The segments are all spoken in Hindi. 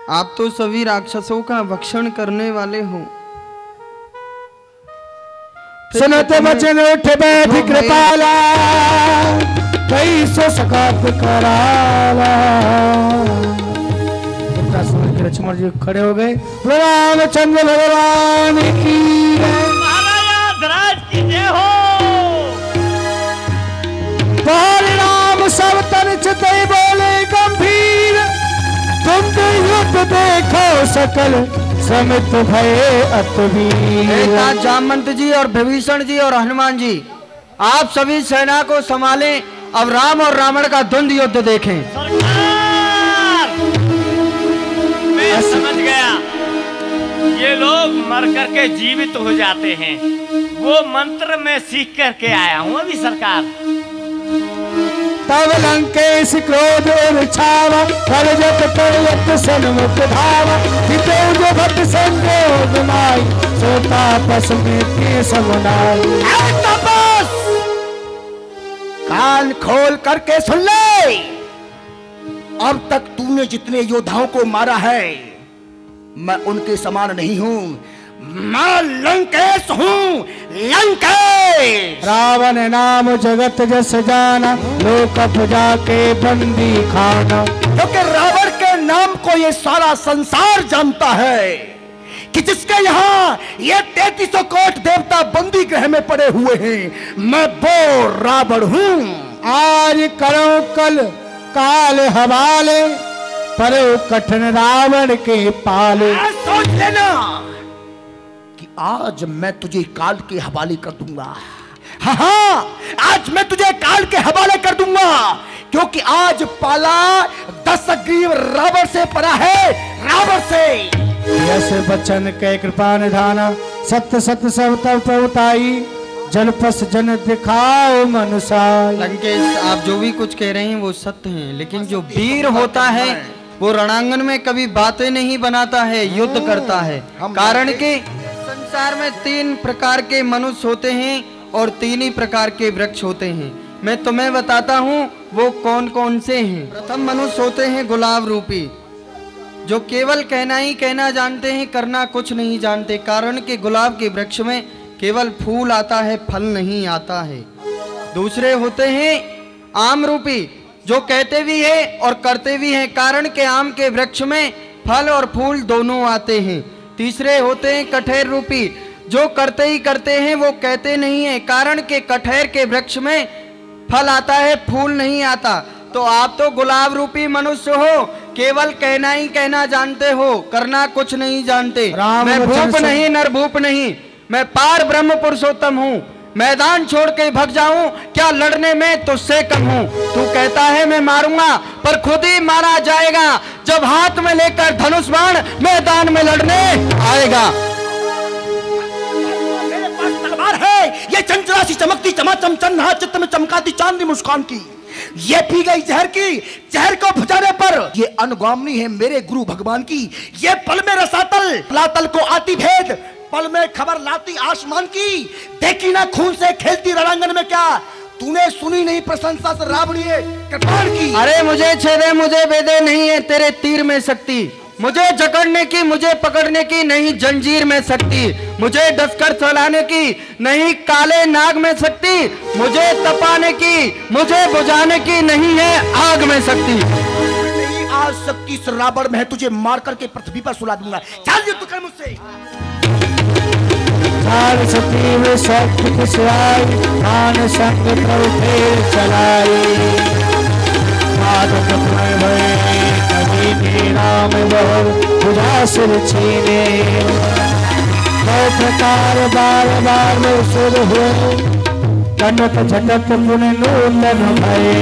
आप तो सभी राक्षसों का भक्षण करने वाले हो। सुनत वचन उठ बैठ कृपाला, कैसो सकात कराला। इतना सुन के लक्ष्मण जी खड़े हो गए। रामचंद्र भगवान की महाराज की जय हो। राम सब तन चिते बोले गंभीर, तुम तो युद्ध देखो सकल समित भये अतवीर। जामवंत जी और विभीषण जी और हनुमान जी, आप सभी सेना को संभालें। अब राम और रावण का द्वंद्व युद्ध देखें। सरकार, मैं समझ गया, ये लोग मर करके जीवित हो जाते हैं। वो मंत्र मैं सीख करके आया हूँ अभी सरकार। तब लंकेश क्रोध उछावा, कर जप पर्वत सन्मुख धावा। जिते जो भक्त संजोग माई, सो तापस में के समुदाय। तपस, कान खोल करके सुन ले। अब तक तूने जितने योद्धाओं को मारा है, मैं उनके समान नहीं हूँ। मैं लंकेश हूँ, लंकेश। रावण नाम जगत जस जाना, लोक पूजा के बंदी खाना। क्योंकि रावण के नाम को ये सारा संसार जानता है कि जिसके यहाँ ये 3300 कोट देवता बंदी गृह में पड़े हुए हैं। मैं वो रावण हूँ। आज करो कल काल हवाले, परो कठिन रावण के पाले। सोच लेना कि आज मैं तुझे काल के हवाले कर दूंगा। हाँ, आज मैं तुझे काल के हवाले कर दूंगा, क्योंकि आज पाला 10 ग्रीव रावण से पड़ा है, रावण से। यश बचन के कृपा निधाना, सत्य सत्य सब तब पहुताई। जनपस जन दिखाओ मनुषाई। लंकेश, आप जो भी कुछ कह रहे हैं वो सत्य है, लेकिन जो वीर होता है वो रणांगन में कभी बातें नहीं बनाता है, युद्ध करता है। कारण कि संसार में 3 प्रकार के मनुष्य होते हैं और 3 ही प्रकार के वृक्ष होते हैं। मैं तुम्हें बताता हूँ वो कौन कौन से हैं। प्रथम मनुष्य होते हैं गुलाब रूपी, जो केवल कहना ही कहना जानते हैं, करना कुछ नहीं जानते। कारण कि गुलाब के वृक्ष में केवल फूल आता है, फल नहीं आता है। दूसरे होते हैं आम रूपी, जो कहते भी है और करते भी हैं। कारण के आम के वृक्ष में फल और फूल दोनों आते हैं। तीसरे होते हैं कठेर रूपी, जो करते ही करते हैं, वो कहते नहीं है। कारण के कठेर के वृक्ष में फल आता है, फूल नहीं आता। तो आप तो गुलाब रूपी मनुष्य हो, केवल कहना ही कहना जानते हो, करना कुछ नहीं जानते। मैं भूप नहीं, नरभूप नहीं, मैं पार ब्रह्म पुरुषोत्तम हूँ। मैदान छोड़ के भग जाऊं क्या, लड़ने में तुझसे कम हूं। तू कहता है मैं मारूंगा, पर खुद ही मारा जाएगा जब हाथ में लेकर धनुष बाण मैदान में लड़ने आएगा। मेरे पास तलवार है, ये चंचला सी चमकती चमाचम चन्हा चित्त में चमकाती चांदनी मुस्कान की। ये पी गई जहर की, जहर को बुझाने पर ये अनुगामी है मेरे गुरु भगवान की। ये पल में रसातल, लातल को आती भेद, पल में खबर लाती आसमान की। देखी ना खून से खेलती रणांगन में क्या, तूने सुनी नहीं प्रशंसा से रावणी कृपाण की। अरे मुझे छेदे मुझे बेदे नहीं है तेरे तीर में शक्ति। मुझे जकड़ने की, मुझे पकड़ने की नहीं जंजीर में शक्ति। मुझे डसकर चलाने की नहीं काले नाग में शक्ति। मुझे तपाने की, मुझे बुझाने की नहीं है आग में शक्ति। आज शक्ति से रावण में तुझे मार करके पृथ्वी पर सुला दूंगा। चल युद्ध कर मुझसे। सती में शक्ति किस आई, मान संग प्रभु फेर चलाई। कभी राम बहु बुझा सिर छीने। दो प्रकार बार बार में सुर हुए, कनक झटक पुन नूतन भये।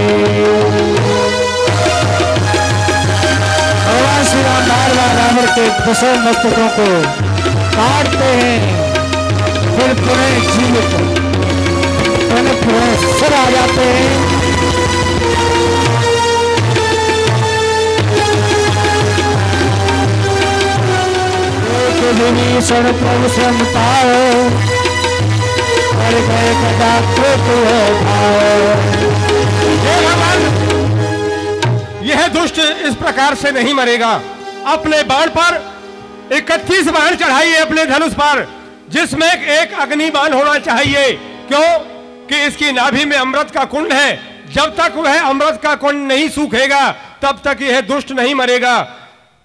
भगवान श्री राम बार बार रावण के 10 मस्तकों को काटते हैं, फिर पुनः जीवित पुनः सिर आ जाते हैं। विभीषण प्रभु समताओ, कर गए कदा यह दुष्ट इस प्रकार से नहीं मरेगा। अपने बाण पर 31 बाण चढ़ाइए अपने धनुष पर, जिसमें एक अग्नि बाण होना चाहिए। क्यों कि इसकी नाभि में अमृत का कुंड है। जब तक वह अमृत का कुंड नहीं सूखेगा तब तक यह दुष्ट नहीं मरेगा।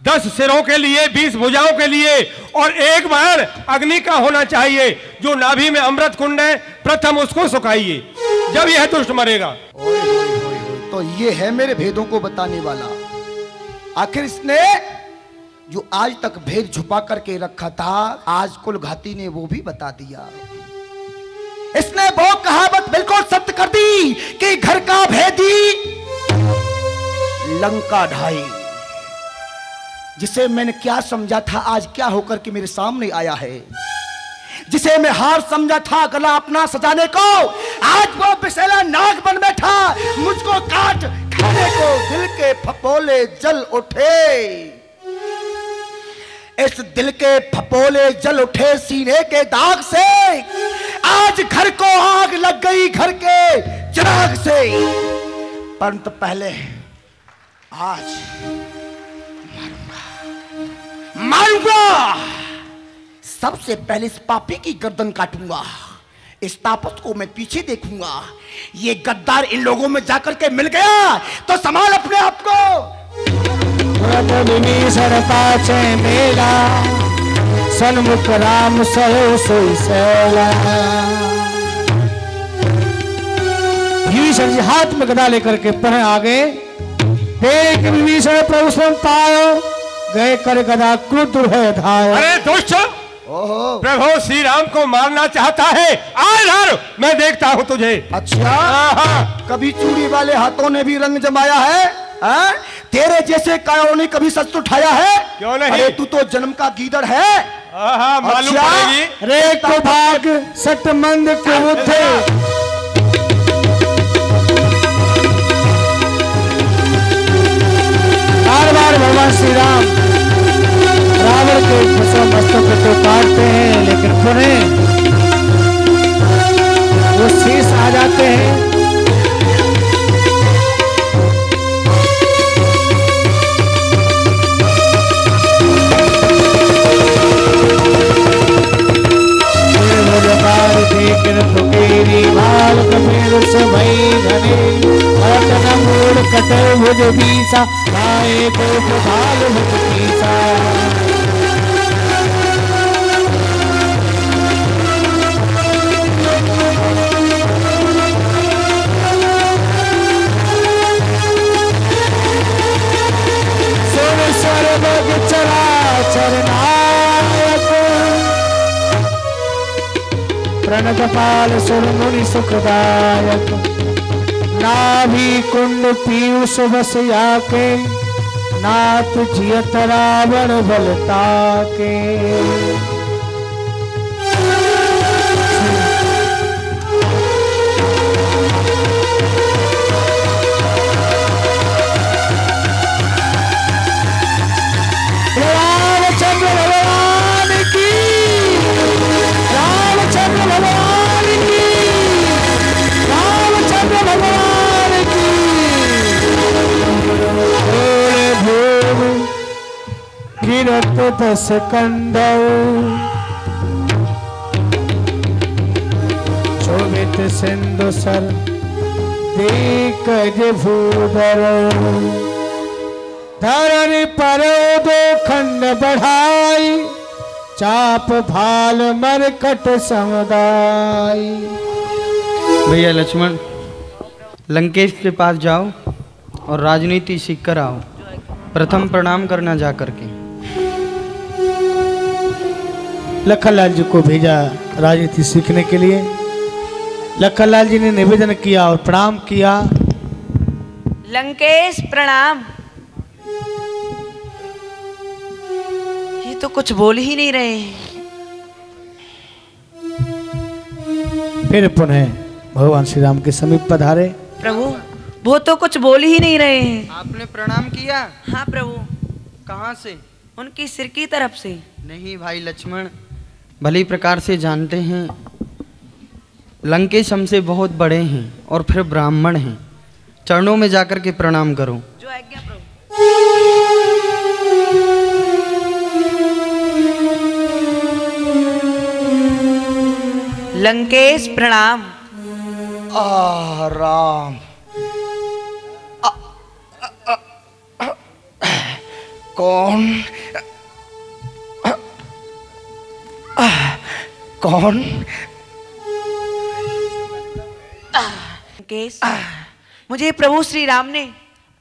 10 सिरों के लिए, 20 भुजाओं के लिए और एक बाण अग्नि का होना चाहिए। जो नाभि में अमृत कुंड है प्रथम उसको सुखाइए, जब यह दुष्ट मरेगा। ओए होए होए होए, तो ये है मेरे भेदों को बताने वाला। आखिर इसने जो आज तक भेद छुपा करके रखा था, आज कुलघाती ने वो भी बता दिया। इसने वो कहावत बिल्कुल सत्य कर दी कि घर का भेदी लंका ढाई। जिसे मैंने क्या समझा था, आज क्या होकर के मेरे सामने आया है। जिसे मैं हार समझा था गला अपना सजाने को, आज वो बिसेला नाग बन बैठा मुझको काट खाने को। दिल के फपोले जल उठे, इस दिल के फपोले जल उठे सीने के दाग से। आज घर को आग लग गई घर के चिराग से। परंतु पहले आज मारूंगा। सबसे पहले इस पापी की गर्दन काटूंगा। इस तापस को मैं पीछे देखूंगा। ये गद्दार इन लोगों में जाकर के मिल गया तो संभाल अपने आप को। पाचे मेला सन्मुख राम सहो सोई सैला। विभीषण जी हाथ में गदा लेकर के पढ़े आगे। देख विभीषण प्रभु स्वयं पायो, गए कर गदा क्रुद्ध है धायो। अरे दुष्ट, प्रभु श्री राम को मारना चाहता है। आ मैं देखता हूँ तुझे। अच्छा, कभी चूड़ी वाले हाथों ने भी रंग जमाया है? तेरे जैसे कायों ने कभी सच उठाया है? क्यों नहीं? अरे तू तो जन्म का गीदड़ है। मालूम पड़ेगी। रे को भाग सट मंद को थे। बार बार भगवान श्री राम रावण के मस्तक को काटते हैं, लेकिन पुनः वो शेष आ जाते हैं। कटे भुज बीसा गाए को भाल मुख पीसा। सुर सर्वग चराचर नायक प्रणत पाल सुर मुनि सुखदायक। नाभि कुंड पीयूष बस आके नाथ जियत रावण बलता के। रामचंद्र भगवान की, रामचंद्र भगवान की, रामचंद्र भगवान गिरत 10 कंडव शोभित सिंधु सर देख भूधर। धरण पर 2 खंड बढ़ाई चाप भाल मरकट समुदाय। भैया लक्ष्मण, लंकेश के पास जाओ और राजनीति सीख कर आओ। प्रथम प्रणाम करना जा करके। लखनलाल जी को भेजा राजनीति सीखने के लिए। लखनलाल जी ने निवेदन किया और प्रणाम किया। लंकेश प्रणाम। ये तो कुछ बोल ही नहीं रहे। फिर पुनः भगवान श्री राम के समीप पधारे। प्रभु, वो तो कुछ बोल ही नहीं रहे हैं। आपने प्रणाम किया? हाँ प्रभु। कहाँ से? उनकी सिर की तरफ से। नहीं भाई लक्ष्मण, भली प्रकार से जानते हैं लंकेश हमसे बहुत बड़े हैं और फिर ब्राह्मण हैं। चरणों में जाकर के प्रणाम करो। जो आज्ञा प्रभु। लंकेश प्रणाम। राम कौन कौन? लंकेश, मुझे प्रभु श्री राम ने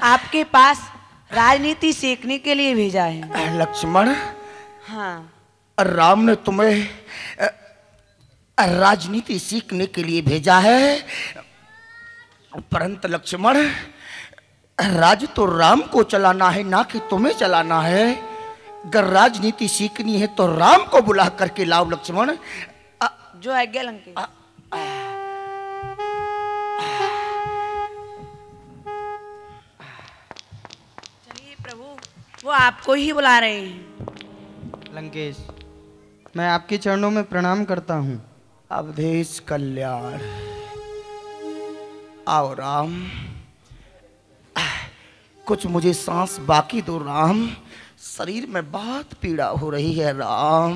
आपके पास राजनीति सीखने के लिए भेजा है। लक्ष्मण, हाँ, राम ने तुम्हें राजनीति सीखने के लिए भेजा है, परंतु लक्ष्मण, राज तो राम को चलाना है, ना कि तुम्हें चलाना है। अगर राजनीति सीखनी है तो राम को बुला करके लाओ लक्ष्मण। जो आज्ञा लंकेश। चलिए प्रभु, वो आपको ही बुला रहे हैं। लंकेश, मैं आपके चरणों में प्रणाम करता हूँ। अवधेश कल्याण, आओ राम, कुछ मुझे सांस बाकी दो राम, शरीर में बहुत पीड़ा हो रही है राम।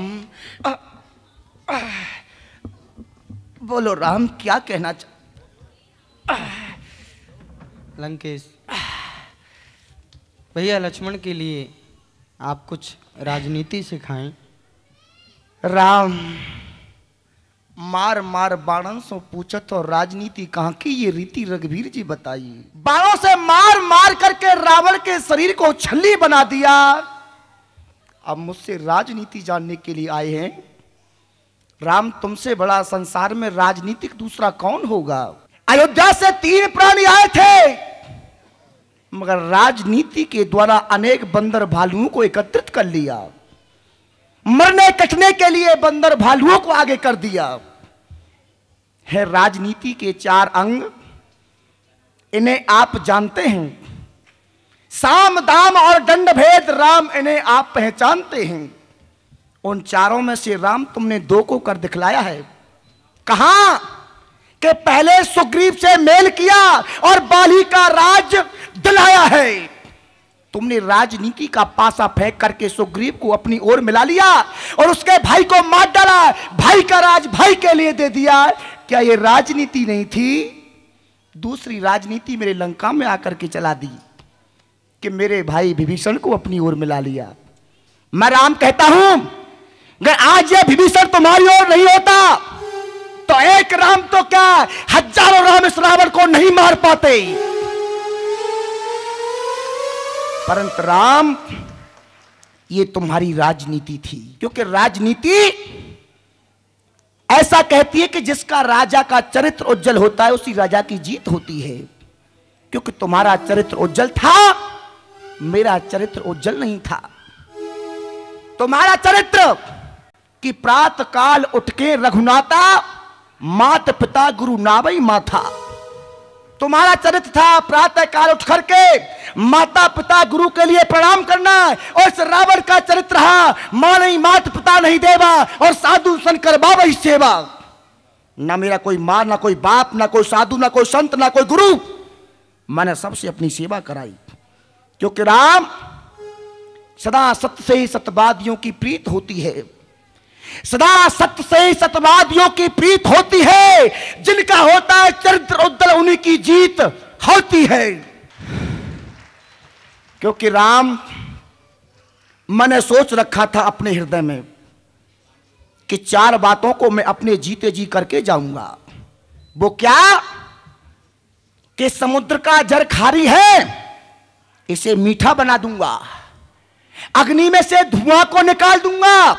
बोलो राम, क्या कहना लंकेश, भैया लक्ष्मण के लिए आप कुछ राजनीति सिखाएं। राम, मार मार बाणों से पूछा तो राजनीति कहाँ की, ये रीति रघुवीर जी बताइए। बाणों से मार मार करके रावण के शरीर को छल्ली बना दिया, अब मुझसे राजनीति जानने के लिए आए हैं। राम, तुमसे बड़ा संसार में राजनीतिक दूसरा कौन होगा? अयोध्या से 3 प्राणी आए थे, मगर राजनीति के द्वारा अनेक बंदर भालुओं को एकत्रित कर लिया, मरने कटने के लिए बंदर भालुओं को आगे कर दिया है। राजनीति के 4 अंग, इन्हें आप जानते हैं, साम दाम और दंड भेद। राम, इन्हें आप पहचानते हैं। उन 4 में से राम तुमने 2 को कर दिखलाया है। कहा कि पहले सुग्रीव से मेल किया और बाली का राज दिलाया है। तुमने राजनीति का पासा फेंक करके सुग्रीव को अपनी ओर मिला लिया और उसके भाई को मार डाला, भाई का राज भाई के लिए दे दिया। क्या ये राजनीति नहीं थी? दूसरी राजनीति मेरे लंका में आकर के चला दी कि मेरे भाई विभीषण को अपनी ओर मिला लिया। मैं राम कहता हूं, अगर आज ये विभीषण तुम्हारी ओर नहीं होता तो एक राम तो क्या, हजारों राम इस रावण को नहीं मार पाते। परंतु राम, ये तुम्हारी राजनीति थी, क्योंकि राजनीति ऐसा कहती है कि जिसका राजा का चरित्र उज्जवल होता है उसी राजा की जीत होती है। क्योंकि तुम्हारा चरित्र उज्जवल था, मेरा चरित्र उज्जवल नहीं था। तुम्हारा चरित्र कि प्रातः काल उठ के रघुनाथा, मात पिता गुरु नावई माथा। तुम्हारा चरित्र था प्रातः काल उठ करके माता पिता गुरु के लिए प्रणाम करना, और इस रावण का चरित्र रहा मां नहीं मात पिता नहीं देवा और साधु संत करवा वही सेवा। ना मेरा कोई मां, ना कोई बाप, ना कोई साधु, ना कोई संत, ना कोई गुरु, मैंने सबसे अपनी सेवा कराई। क्योंकि राम, सदा सत्य से ही सत्यवादियों की प्रीत होती है, सदा सत्य से ही सत्यवादियों की प्रीत होती है। जिनका होता है चरित्र उज्जवल, उन्हीं की जीत होती है। क्योंकि राम, मैंने सोच रखा था अपने हृदय में कि 4 बातों को मैं अपने जीते जी करके जाऊंगा। वो क्या? कि समुद्र का जल खारी है, इसे मीठा बना दूंगा, अग्नि में से धुआं को निकाल दूंगा,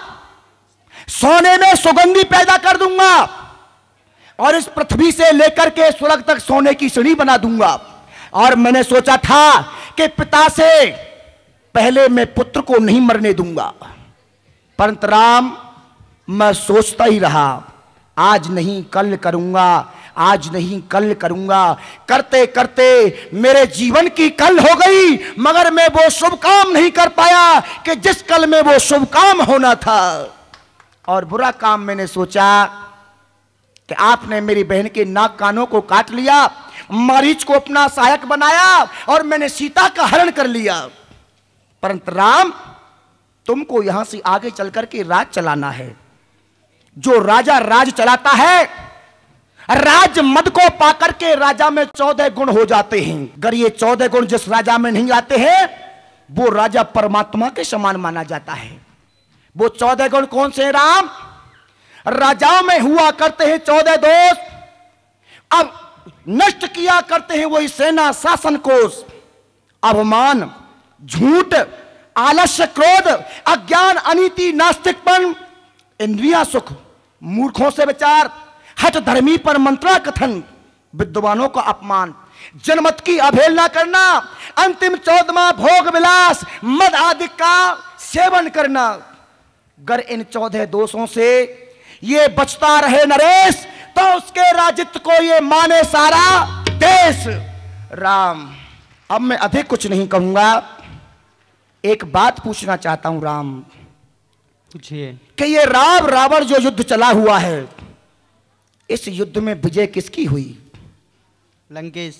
सोने में सुगंधी पैदा कर दूंगा, और इस पृथ्वी से लेकर के स्वर्ग तक सोने की सीढ़ी बना दूंगा। और मैंने सोचा था कि पिता से पहले मैं पुत्र को नहीं मरने दूंगा। परंतु राम, मैं सोचता ही रहा, आज नहीं कल करूंगा, आज नहीं कल करूंगा। करते करते मेरे जीवन की कल हो गई, मगर मैं वो शुभ काम नहीं कर पाया कि जिस कल में वो शुभ काम होना था। और बुरा काम मैंने सोचा कि आपने मेरी बहन के नाक कानों को काट लिया, मारीच को अपना सहायक बनाया और मैंने सीता का हरण कर लिया। परंतु राम, तुमको यहां से आगे चल करके राज चलाना है। जो राजा राज चलाता है, राज मद को पाकर के राजा में 14 गुण हो जाते हैं। अगर ये 14 गुण जिस राजा में नहीं आते हैं, वो राजा परमात्मा के समान माना जाता है। वो 14 गुण कौन से हैं राम? राजाओं में हुआ करते हैं 14 दोष, अब नष्ट किया करते हैं वही सेना शासन कोष। अवमान, झूठ, आलस्य, क्रोध, अज्ञान, अनीति, नास्तिकपन, इंद्रिया सुख, मूर्खों से विचार, हठ धर्मी पर मंत्रा कथन, विद्वानों का अपमान, जनमत की अवहेलना करना, अंतिम 14वां भोग विलास, मद आदि का सेवन करना। अगर इन 14 दोषों से ये बचता रहे नरेश, तो उसके राजित्व को ये माने सारा देश। राम, अब मैं अधिक कुछ नहीं कहूंगा, एक बात पूछना चाहता हूं राम। पूछिए। कि ये राम रावण जो युद्ध चला हुआ है, इस युद्ध में विजय किसकी हुई? लंकेश,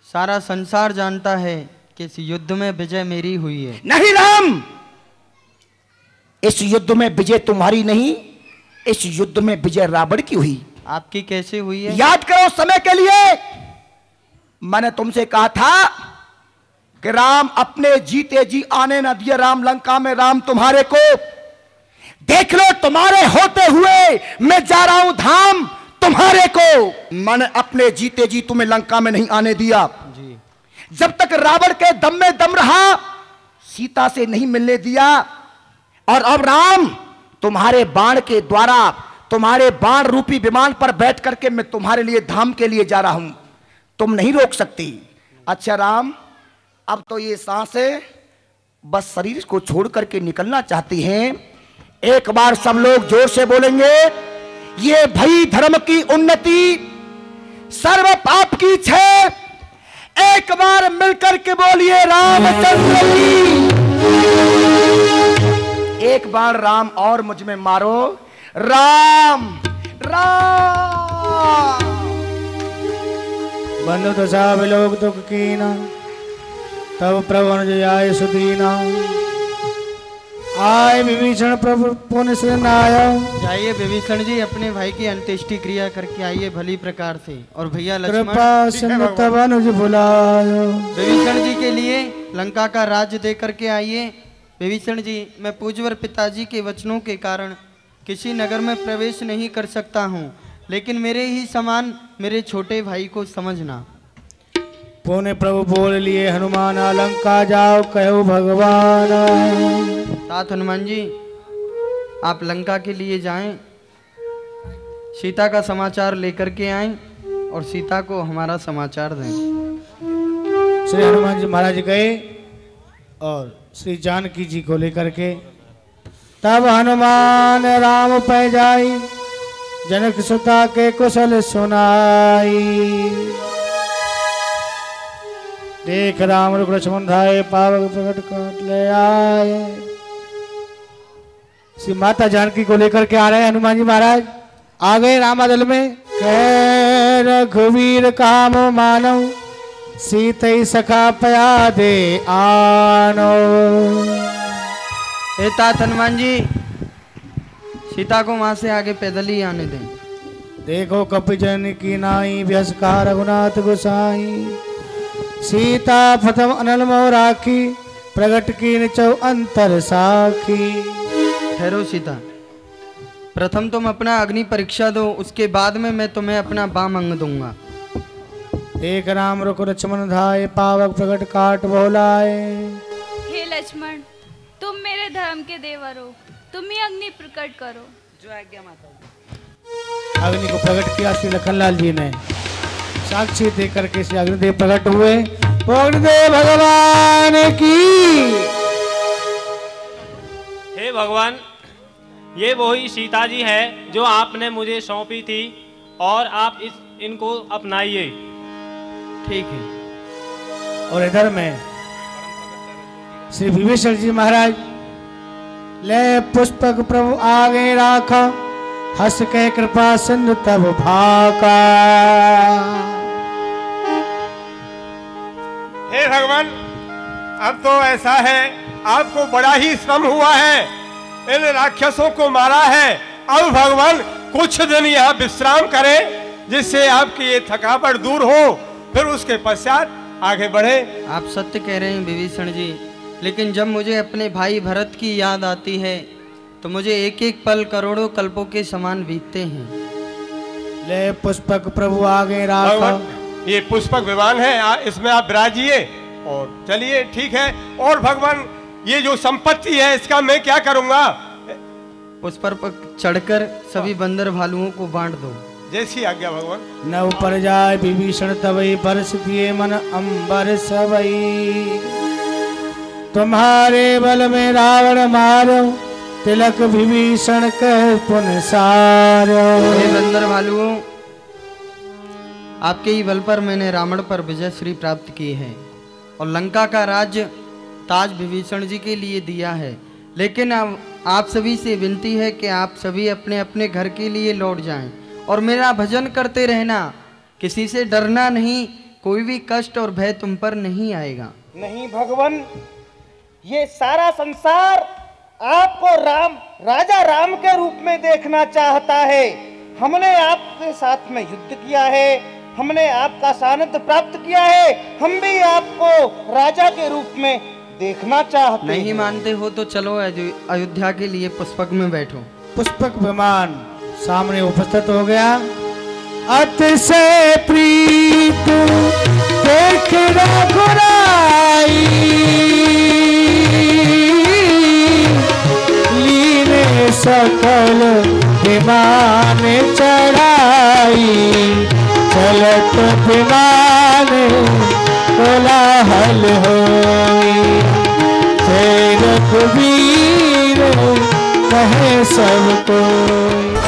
सारा संसार जानता है कि इस युद्ध में विजय मेरी हुई है। नहीं राम, इस युद्ध में विजय तुम्हारी नहीं, इस युद्ध में विजय रावण की हुई। आपकी कैसे हुई है? याद करो समय के लिए मैंने तुमसे कहा था कि राम अपने जीते जी आने न दिए राम लंका में। राम तुम्हारे को देख लो, तुम्हारे होते हुए मैं जा रहा हूं धाम, तुम्हारे को मैंने अपने जीते जी तुम्हें लंका में नहीं आने दिया जी। जब तक रावण के दम में दम रहा, सीता से नहीं मिलने दिया। और अब राम तुम्हारे बाण के द्वारा, तुम्हारे बाण रूपी विमान पर बैठ करके मैं तुम्हारे लिए धाम के लिए जा रहा हूं, तुम नहीं रोक सकती। अच्छा राम, अब तो ये सांसें बस शरीर को छोड़ करके निकलना चाहती हैं। एक बार सब लोग जोर से बोलेंगे, ये भई धर्म की उन्नति, सर्व पाप की क्षय। एक बार मिलकर के बोलिए रामचंद्र की। एक बार राम और मुझ में मारो, राम राम। बंधु दशा विलोक दुख कीना, तब प्रभु अनुज आय सुदीना। आय विभीषण प्रभु पुण्य से नाया। जाइए विभीषण जी, अपने भाई की अंत्येष्टि क्रिया करके आइए भली प्रकार से। और भैया लक्ष्मण, कृपा सिंधु तब अनुज बुलायो। विभीषण जी के लिए लंका का राज्य दे करके आइए। विभीषण जी, मैं पूज्यवर पिताजी के वचनों के कारण किसी नगर में प्रवेश नहीं कर सकता हूँ, लेकिन मेरे ही समान मेरे छोटे भाई को समझना। पुण्य प्रभु बोल लिए हनुमान, लंका जाओ कहो भगवान। तात हनुमान जी, आप लंका के लिए जाएं, सीता का समाचार लेकर के आएं और सीता को हमारा समाचार दें। श्री हनुमान जी महाराज गए और श्री जानकी जी को लेकर के तब हनुमान राम पै जाई, जनक सुता के कुशल सुनाई। देख राम रुक लक्ष्मण धाये, पावक प्रकट काट ले आए। श्री माता जानकी को लेकर के आ रहे हैं हनुमान जी महाराज। आ गए रामादल में। कह रघुवीर काम मानव, सीते सखा पया दे आनो। हे तात हनुमान जी, सीता को वहां से आगे पैदल ही आने दें। देखो कपिजन की नाई, व्यस कहा रघुनाथ गोसाई। सीता प्रथम अनल मोह राखी, प्रगट की निचौ अंतर साखी। ठहरो सीता, प्रथम तुम अपना अग्नि परीक्षा दो, उसके बाद में मैं तुम्हें अपना बाम अंग दूंगा। देख राम रुक लक्ष्मण धाये, पावक प्रगट काट बोलाए। हे लक्ष्मण, तुम मेरे धर्म के देवर हो, तुम ही अग्नि प्रकट करो। जो आज्ञा माता। अग्नि को प्रकट किया श्री लखनलाल जी ने, साक्षी दे करके श्री अग्निदेव प्रकट हुए। अग्निदेव भगवान की। हे भगवान, ये वही सीता जी है जो आपने मुझे सौंपी थी, और आप इनको अपनाइए। ठीक है। और इधर में श्री विभीषण जी महाराज ले पुष्पक प्रभु आगे राखा, हंस के कृपा सिंधु तब भाका। हे भगवान, अब तो ऐसा है, आपको बड़ा ही श्रम हुआ है, इन राक्षसों को मारा है अब भगवान कुछ दिन यहाँ विश्राम करें, जिससे आपकी ये थकावट दूर हो, फिर उसके पश्चात आगे बढ़े। आप सत्य कह रहे हैं विभीषण जी, लेकिन जब मुझे अपने भाई भरत की याद आती है तो मुझे एक एक पल करोड़ों कल्पों के समान बीतते हैं। ले पुष्पक प्रभु आगे राखो। भगवान, ये पुष्पक विमान है, इसमें आप विराजिए और चलिए, ठीक है। और भगवान, ये जो संपत्ति है इसका मैं क्या करूंगा? उस पर चढ़कर सभी बंदर भालुओं को बांट दो। जैसी आज्ञा भगवान। नव पर जाय विभीषण तवई, बरस दिए मन अंबर सबई। तुम्हारे बल में रावण मारो, तिलक विभीषण कह पुन सारो। हे बंदर भालुओं, आपके ही बल पर मैंने रावण पर विजय श्री प्राप्त की है और लंका का राज्य ताज विभीषण जी के लिए दिया है। लेकिन अब आप सभी से विनती है कि आप सभी अपने अपने घर के लिए लौट जाएं और मेरा भजन करते रहना। किसी से डरना नहीं, कोई भी कष्ट और भय तुम पर नहीं आएगा। नहीं भगवान, ये सारा संसार आपको राजा राम के रूप में देखना चाहता है। हमने आपके साथ में युद्ध किया है, हमने आपका सानिध्य प्राप्त किया है, हम भी आपको राजा के रूप में देखना चाहते हैं। नहीं मानते हो तो चलो अयोध्या के लिए पुष्पक में बैठो। पुष्पक विमान सामने उपस्थित हो गया। अतिशय प्रीत देख रघुराई, लीने सकल विमान चढ़ाई। चलत विमान कोलाहल होई, रघुवीर कहे सब कोई।